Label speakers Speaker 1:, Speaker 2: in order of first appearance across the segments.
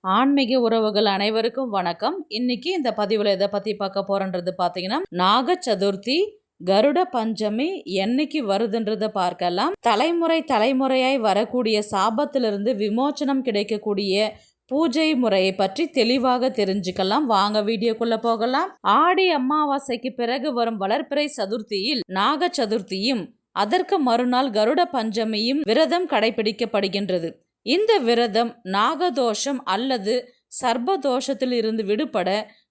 Speaker 1: ஆன்மீக உறவுகள் அனைவருக்கும் வணக்கம். இன்னைக்கு இந்த பதிவில் எதை பற்றி பார்க்க போகிறன்றது பார்த்தீங்கன்னா, நாக சதுர்த்தி கருட பஞ்சமி என்னைக்கு வருதுன்றதை பார்க்கலாம். தலைமுறையாய் வரக்கூடிய சாபத்திலிருந்து விமோச்சனம் கிடைக்கக்கூடிய பூஜை முறையை பற்றி தெளிவாக தெரிஞ்சுக்கலாம். வாங்க வீடியோக்குள்ள போகலாம். ஆடி அமாவாசைக்கு பிறகு வரும் வளர்பிறை சதுர்த்தியில் நாக சதுர்த்தியும் அதற்கு மறுநாள் கருட பஞ்சமியும் விரதம் கடைபிடிக்கப்படுகின்றது. இந்த விரதம் நாகதோஷம் அல்லது சர்பதோஷத்தில் இருந்து விடுபட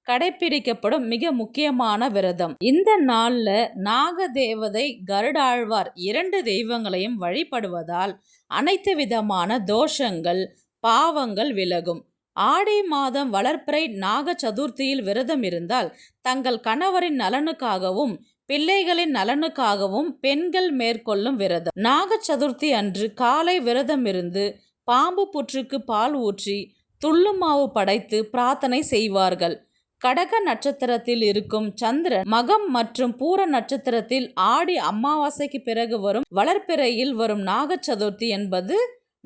Speaker 1: கடைபிடிக்கப்படும் மிக முக்கியமான விரதம். இந்த நாள்ல நாக தேவதை கருடாழ்வார் 2 தெய்வங்களையும் வழிபடுவதால் அனைத்து விதமான தோஷங்கள் பாவங்கள் விலகும். ஆடி மாதம் வளர்ப்பிறை நாக சதுர்த்தியில் விரதம் இருந்தால் தங்கள் கணவரின் நலனுக்காகவும் பிள்ளைகளின் நலனுக்காகவும் பெண்கள் மேற்கொள்ளும் விரதம். நாக சதுர்த்தி அன்று காலை விரதம் இருந்து பாம்பு புற்றுக்கு பால் ஊற்றி துள்ளு மாவு படைத்து பிரார்த்தனை செய்வார்கள். கடக நட்சத்திரத்தில் இருக்கும் சந்திரன் மகம் மற்றும் பூர நட்சத்திரத்தில் ஆடி அமாவாசைக்கு பிறகு வரும் வளர்ப்பிறையில் வரும் நாக சதுர்த்தி என்பது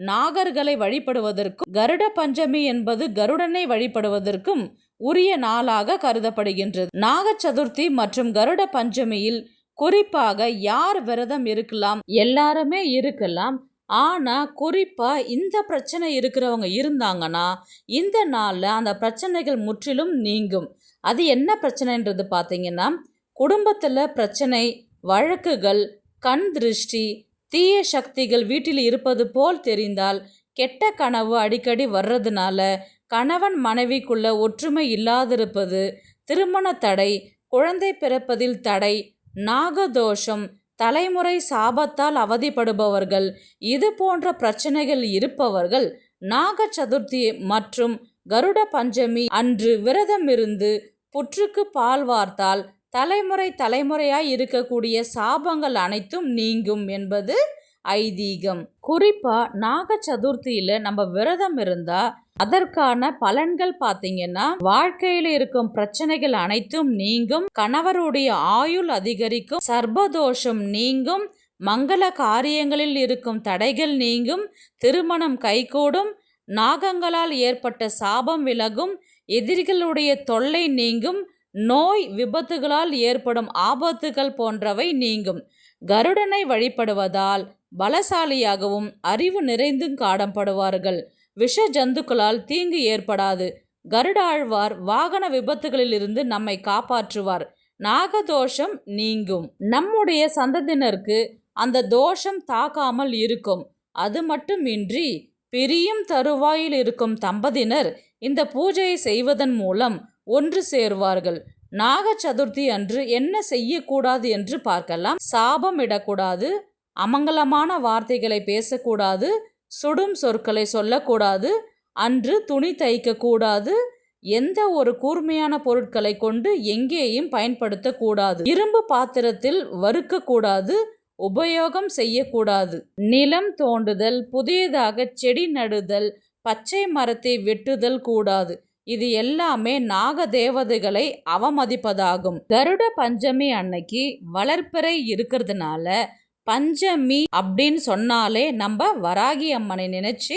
Speaker 1: நாகர்களை வழிபடுவதற்கும் கருட பஞ்சமி என்பது கருடனை வழிபடுவதற்கும் உரிய நாளாக கருதப்படுகின்றது. நாக சதுர்த்தி மற்றும் கருட பஞ்சமியில் குறிப்பாக யார் விரதம் இருக்கலாம்? எல்லாருமே இருக்கலாம். ஆனால் குறிப்பாக இந்த பிரச்சனை இருக்கிறவங்க இருந்தாங்கன்னா இந்த நாளில் அந்த பிரச்சனைகள் முற்றிலும் நீங்கும். அது என்ன பிரச்சனைன்றது பார்த்தீங்கன்னா, குடும்பத்தில் பிரச்சனை, வழக்குகள், கண் திருஷ்டி, தீய சக்திகள் வீட்டில் இருப்பது போல் தெரிந்தால், கெட்ட கனவு அடிக்கடி வர்றதுனால, கணவன் மனைவிக்குள்ள ஒற்றுமை இல்லாதிருப்பது, திருமண தடை, குழந்தை பிறப்பதில் தடை, நாகதோஷம், தலைமுறை சாபத்தால் அவதிப்படுபவர்கள், இது போன்ற பிரச்சனைகள் இருப்பவர்கள் நாக சதுர்த்தி மற்றும் கருட பஞ்சமி அன்று விரதம் இருந்து புற்றுக்கு பால் வார்த்தால் தலைமுறையாய் இருக்கக்கூடிய சாபங்கள் அனைத்தும் நீங்கும் என்பது ஐதீகம். குறிப்பா நாக சதுர்த்தியில நம்ம விரதம் இருந்தா அதற்கான பலன்கள் பார்த்தீங்கன்னா, வாழ்க்கையில் இருக்கும் பிரச்சனைகள் அனைத்தும் நீங்கும், கணவருடைய ஆயுள் அதிகரிக்கும், சர்பதோஷம் நீங்கும், மங்கள காரியங்களில் இருக்கும் தடைகள் நீங்கும், திருமணம் கைகூடும், நாகங்களால் ஏற்பட்ட சாபம் விலகும், எதிரிகளுடைய தொல்லை நீங்கும், நோய் விபத்துகளால் ஏற்படும் ஆபத்துகள் போன்றவை நீங்கும். கருடனை வழிபடுவதால் பலசாலியாகவும் அறிவு நிறைந்தும் காணப்படுவார்கள். விஷ ஜந்துக்களால் தீங்கு ஏற்படாது. கருடாழ்வார் வாகன விபத்துகளில் இருந்து நம்மை காப்பாற்றுவார். நாகதோஷம் நீங்கும். நம்முடைய சந்ததியினருக்கு அந்த தோஷம் தாக்காமல் இருக்கும். அது மட்டுமின்றி பிரியும் தருவாயில் இருக்கும் தம்பதியினர் இந்த பூஜையை செய்வதன் மூலம் ஒன்று சேர்வார்கள். நாக சதுர்த்தி அன்று என்ன செய்யக்கூடாது என்று பார்க்கலாம். சாபம் இடக்கூடாது, அமங்கலமான வார்த்தைகளை பேசக்கூடாது, சுடும் சொற்களை சொல்லக்கூடாது, அன்று துணி தைக்கக்கூடாது, எந்த ஒரு கூர்மையான பொருட்களை கொண்டு எங்கேயும் பயன்படுத்தக்கூடாது, இரும்பு பாத்திரத்தில் வறுக்கக்கூடாது, உபயோகம் செய்யக்கூடாது, நிலம் தோண்டுதல், புதியதாக செடி நடுதல், பச்சை மரத்தை வெட்டுதல் கூடாது. இது எல்லாமே நாக தேவதைகளை அவமதிப்பதாகும். கருட பஞ்சமி அன்னைக்கு வளர்ப்பிறை இருக்கிறதுனால பஞ்சமி அப்படின்னு சொன்னாலே நம்ம வராகி அம்மனை நினைச்சு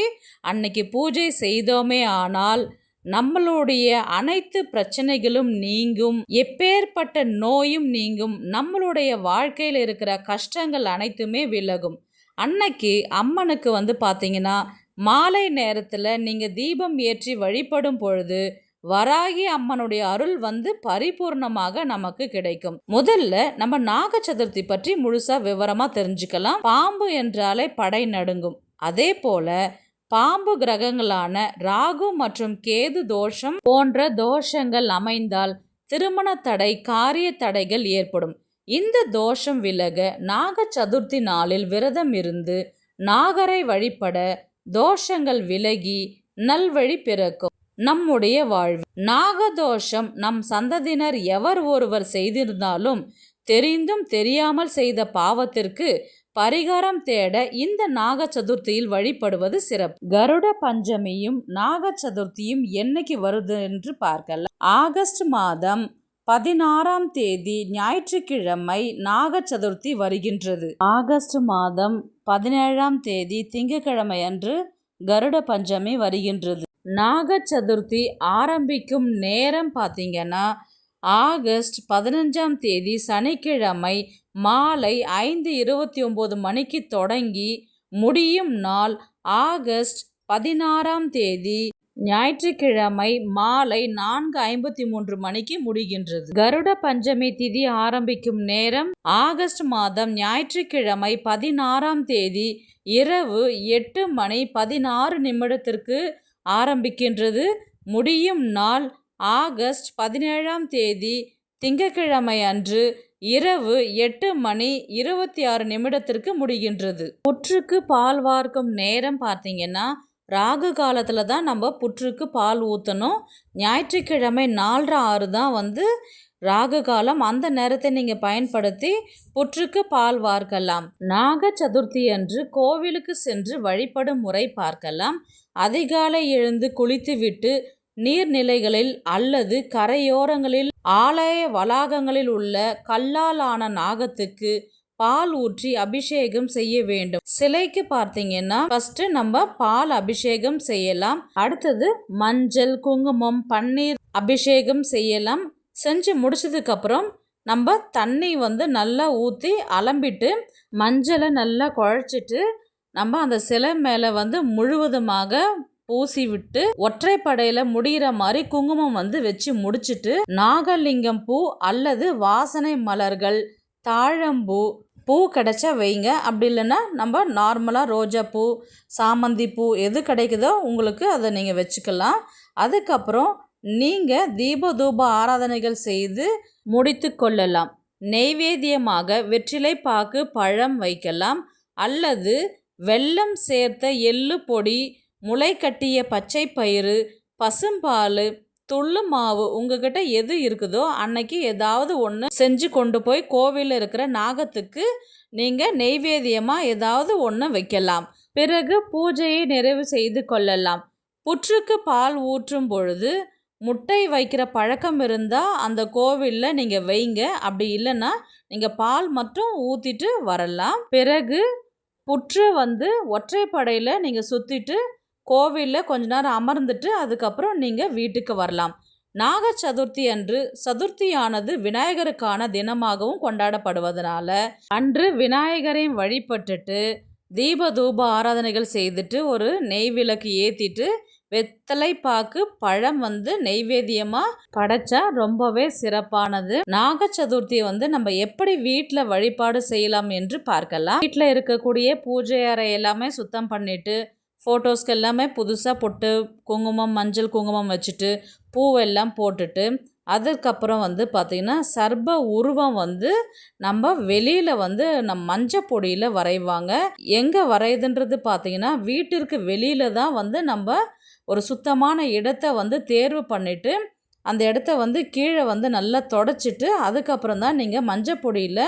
Speaker 1: அன்னைக்கு பூஜை செய்தோமே ஆனால் நம்மளுடைய அனைத்து பிரச்சனைகளும் நீங்கும், எப்பேற்பட்ட நோயும் நீங்கும், நம்மளுடைய வாழ்க்கையில் இருக்கிற கஷ்டங்கள் அனைத்துமே விலகும். அன்னைக்கு அம்மனுக்கு பார்த்தீங்கன்னா மாலை நேரத்தில் நீங்கள் தீபம் ஏற்றி வழிபடும் பொழுது வராகி அம்மனுடைய அருள் பரிபூர்ணமாக நமக்கு கிடைக்கும். முதல்ல நம்ம நாக சதுர்த்தி பற்றி முழுசா விவரமா தெரிஞ்சுக்கலாம். பாம்பு என்றாலே படை நடுங்கும். அதே போல பாம்பு கிரகங்களான ராகு மற்றும் கேது தோஷம் போன்ற தோஷங்கள் அமைந்தால் திருமண தடை, காரிய தடைகள் ஏற்படும். இந்த தோஷம் விலக நாக சதுர்த்தி நாளில் விரதம் இருந்து நாகரை வழிபட தோஷங்கள் விலகி நல்வழி பிறக்கும் நம்முடைய வாழ்வு. நாகதோஷம் நம் சந்ததியினர் எவர் ஒருவர் செய்திருந்தாலும் தெரிந்தும் தெரியாமல் செய்த பாவத்திற்கு பரிகாரம் தேட இந்த நாக சதுர்த்தியில் வழிபடுவது சிறப்பு. கருட பஞ்சமியும் நாக சதுர்த்தியும் என்னைக்கு வருது என்று பார்க்கலாம். ஆகஸ்ட் மாதம் 16ஆம் தேதி ஞாயிற்றுக்கிழமை நாக சதுர்த்தி வருகின்றது. ஆகஸ்ட் மாதம் 17ஆம் தேதி திங்கட்கிழமை அன்று கருட பஞ்சமி வருகின்றது. நாக சதுர்த்தி ஆரம்பிக்கும் நேரம் பார்த்தீங்கன்னா ஆகஸ்ட் 15ஆம் தேதி சனிக்கிழமை மாலை 5:29 மணிக்கு தொடங்கி முடியும் நாள் ஆகஸ்ட் 16ஆம் தேதி ஞாயிற்றுக்கிழமை மாலை 4:53 மணிக்கு முடிகின்றது. கருட பஞ்சமி திதி ஆரம்பிக்கும் நேரம் ஆகஸ்ட் மாதம் ஞாயிற்றுக்கிழமை 16ஆம் தேதி இரவு 8:16 ஆரம்பிக்கின்றது. முடியும் நாள் ஆகஸ்ட் 17ஆம் தேதி திங்கட்கிழமை அன்று இரவு 8:26 முடிகின்றது. புற்றுக்கு பால் வார்க்கும் நேரம் பார்த்தீங்கன்னா ராகு காலத்தில் தான் நம்ம புற்றுக்கு பால் ஊற்றணும். ஞாயிற்றுக்கிழமை 4:30 தான் ராகு காலம். அந்த நேரத்தை நீங்கள் பயன்படுத்தி புற்றுக்கு பால் வார்க்கலாம். நாக சதுர்த்தி அன்று கோவிலுக்கு சென்று வழிபடும் முறை பார்க்கலாம். அதிகாலை எழுந்து குளித்துவிட்டு நீர்நிலைகளில் அல்லது கரையோரங்களில் ஆலய வளாகங்களில் உள்ள கல்லால் ஆன நாகத்துக்கு பால் ஊற்றி அபிஷேகம் செய்ய வேண்டும். சிலைக்கு பார்த்தீங்கன்னா ஃபர்ஸ்ட் நம்ம பால் அபிஷேகம் செய்யலாம். அடுத்தது மஞ்சள், குங்குமம், பன்னீர் அபிஷேகம் செய்யலாம். செஞ்சு முடிச்சதுக்கு அப்புறம் நம்ம தண்ணி நல்லா ஊற்றி அலம்பிட்டு மஞ்சளை நல்லா குழைச்சிட்டு நம்ம அந்த சிலை மேலே முழுவதுமாக பூசி விட்டு ஒற்றைப்படையில முடிகிற மாதிரி குங்குமம் வச்சு முடிச்சுட்டு நாகலிங்கம் பூ அல்லது வாசனை மலர்கள், தாழம்பூ பூ கிடைச்சா வைங்க. அப்படி இல்லைன்னா நம்ம நார்மலாக ரோஜா பூ, சாமந்தி பூ எது கிடைக்குதோ உங்களுக்கு அதை நீங்கள் வச்சுக்கலாம். அதுக்கப்புறம் நீங்கள் தீப தூப ஆராதனைகள் செய்து முடித்து கொள்ளலாம். நெய்வேத்தியமாக வெற்றிலை பாக்கு, பழம் வைக்கலாம். அல்லது வெல்லம் சேர்த்த எள்ளு பொடி, முளை கட்டிய பச்சை பயிறு, பசும்பால், துள்ளு மாவு உங்ககிட்ட எது இருக்குதோ அன்னைக்கு ஏதாவது ஒன்று செஞ்சு கொண்டு போய் கோவிலில் இருக்கிற நாகத்துக்கு நீங்கள் நெய்வேத்தியமாக ஏதாவது ஒன்று வைக்கலாம். பிறகு பூஜையை நிறைவு செய்து கொள்ளலாம். புற்றுக்கு பால் ஊற்றும் பொழுது முட்டை வைக்கிற பழக்கம் இருந்தால் அந்த கோவிலில் நீங்கள் வைங்க. அப்படி இல்லைன்னா நீங்கள் பால் மட்டும் ஊற்றிட்டு வரலாம். பிறகு புற்று ஒற்றைப்படையில் நீங்கள் சுற்றிட்டு கோவிலில் கொஞ்ச நேரம் அமர்ந்துட்டு அதுக்கப்புறம் நீங்கள் வீட்டுக்கு வரலாம். நாக சதுர்த்தி அன்று சதுர்த்தியானது விநாயகருக்கான தினமாகவும் கொண்டாடப்படுவதனால அன்று விநாயகரை வழிபட்டுட்டு தீப தூப ஆராதனைகள் செய்துட்டு ஒரு நெய் விளக்கு ஏற்றிட்டு வெத்தலை பாக்கு, பழம் நெய்வேத்தியமாக படைச்சா ரொம்பவே சிறப்பானது. நாக சதுர்த்தியை நம்ம எப்படி வீட்டில் வழிபாடு செய்யலாம் என்று பார்க்கலாம். வீட்டில் இருக்கக்கூடிய பூஜை அறை எல்லாமே சுத்தம் பண்ணிட்டு ஃபோட்டோஸ்க்கு எல்லாமே புதுசாக போட்டு குங்குமம், மஞ்சள் குங்குமம் வச்சுட்டு பூவெல்லாம் போட்டுட்டு அதுக்கப்புறம் பார்த்திங்கன்னா சர்ப உருவம் நம்ம வெளியில் நம்ம மஞ்சள் பொடியில் வரைவாங்க. எங்கே வரையுதுன்றது பார்த்திங்கன்னா வீட்டிற்கு வெளியில் தான் நம்ம ஒரு சுத்தமான இடத்த தேர்வு பண்ணிவிட்டு அந்த இடத்த கீழே நல்லா தொடச்சிட்டு அதுக்கப்புறம் தான் நீங்கள் மஞ்சள் பொடியில்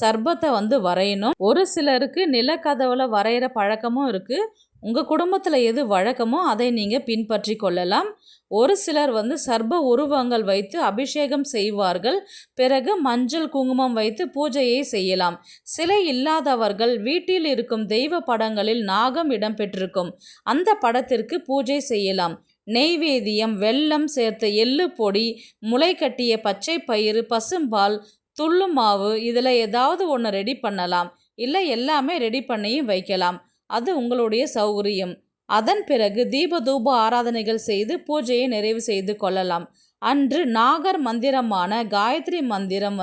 Speaker 1: சர்பத்தை வரையணும். ஒரு சிலருக்கு நிலக்கதவில் வரைகிற பழக்கமும் இருக்குது. உங்கள் குடும்பத்தில் எது வழக்கமோ அதை நீங்கள் பின்பற்றி கொள்ளலாம். ஒரு சிலர் சர்ப உருவங்கள் வைத்து அபிஷேகம் செய்வார்கள். பிறகு மஞ்சள் குங்குமம் வைத்து பூஜையை செய்யலாம். சிலை இல்லாதவர்கள் வீட்டில் இருக்கும் தெய்வ படங்களில் நாகம் இடம்பெற்றிருக்கும் அந்த படத்திற்கு பூஜை செய்யலாம். நெய்வேத்தியம் வெல்லம் சேர்த்த எள்ளு பொடி, முளை கட்டிய பச்சை பயிறு, பசும்பால், துள்ளு மாவு இதில் ஏதாவது ஒன்று ரெடி பண்ணலாம். இல்லை எல்லாமே ரெடி பண்ணியும் வைக்கலாம். அது உங்களுடைய சௌகரியம். அதன் பிறகு தீப தூப ஆராதனைகள் செய்து பூஜையை நிறைவு செய்து கொள்ளலாம். அன்று நாகர் மந்திரமான காயத்ரி மந்திரம்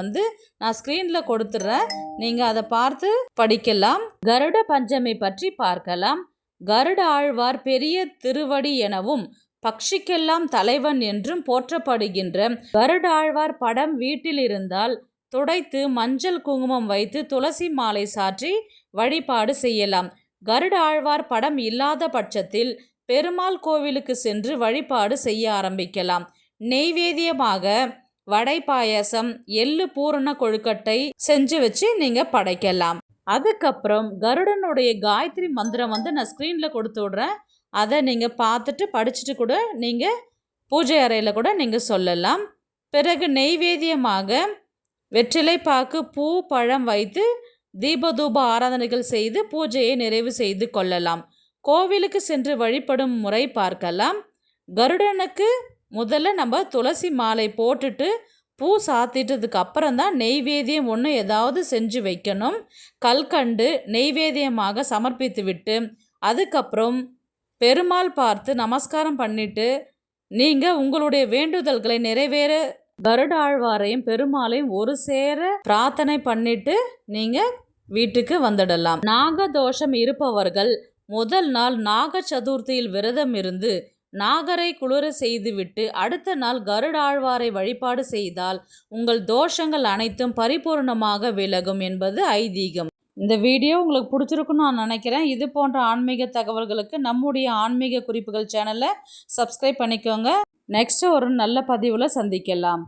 Speaker 1: நான் ஸ்க்ரீனில் கொடுத்துட்றேன். நீங்கள் அதை பார்த்து படிக்கலாம். கருட பஞ்சமி பற்றி பார்க்கலாம். கருட ஆழ்வார் பெரிய திருவடி எனவும் பக்ஷிக்கெல்லாம் தலைவன் என்றும் போற்றப்படுகின்ற கருடாழ்வார் படம் வீட்டில் இருந்தால் துடைத்து மஞ்சள் குங்குமம் வைத்து துளசி மாலை சாற்றி வழிபாடு செய்யலாம். கருடாழ்வார் படம் இல்லாத பட்சத்தில் பெருமாள் கோவிலுக்கு சென்று வழிபாடு செய்ய ஆரம்பிக்கலாம். நெய்வேத்தியமாக வடை பாயசம், எள்ளு பூரண கொழுக்கட்டை செஞ்சு வச்சு நீங்கள் படைக்கலாம். அதுக்கப்புறம் கருடனுடைய காயத்ரி மந்திரம் நான் ஸ்க்ரீனில் கொடுத்து விட்றேன். அதை நீங்கள் பார்த்துட்டு படிச்சுட்டு கூட நீங்கள் பூஜை அறையில் கூட நீங்கள் சொல்லலாம். பிறகு நெய்வேத்தியமாக வெற்றிலை பாக்கு, பூ, பழம் வைத்து தீபதூப ஆராதனைகள் செய்து பூஜையை நிறைவு செய்து கொள்ளலாம். கோவிலுக்கு சென்று வழிபடும் முறை பார்க்கலாம். கருடனுக்கு முதல்ல நம்ம துளசி மாலை போட்டுட்டு பூ சாத்திட்டதுக்கு அப்புறம் தான் நெய்வேத்தியம் ஒன்று ஏதாவது செஞ்சு வைக்கணும். கல்கண்டு நெய்வேத்தியமாக சமர்ப்பித்து விட்டு அதுக்கப்புறம் பெருமாள் பார்த்து நமஸ்காரம் பண்ணிட்டு நீங்கள் உங்களுடைய வேண்டுதல்களை நிறைவேற கருடாழ்வாரையும் பெருமாளையும் ஒரு சேர பிரார்த்தனை பண்ணிட்டு நீங்கள் வீட்டுக்கு வந்துடலாம். நாகதோஷம் இருப்பவர்கள் முதல் நாள் நாக சதுர்த்தியில் விரதம் இருந்து நாகரை குளிர செய்துவிட்டு அடுத்த நாள் கருடாழ்வாரை வழிபாடு செய்தால் உங்கள் தோஷங்கள் அனைத்தும் பரிபூர்ணமாக விலகும் என்பது ஐதீகம். இந்த வீடியோ உங்களுக்கு பிடிச்சிருக்குன்னு நான் நினைக்கிறேன். இது போன்ற ஆன்மீக தகவல்களுக்கு நம்முடைய ஆன்மீக குறிப்புகள் சேனலை சப்ஸ்கிரைப் பண்ணிக்கோங்க. நெக்ஸ்ட் ஒரு நல்ல பதிவில் சந்திக்கலாம்.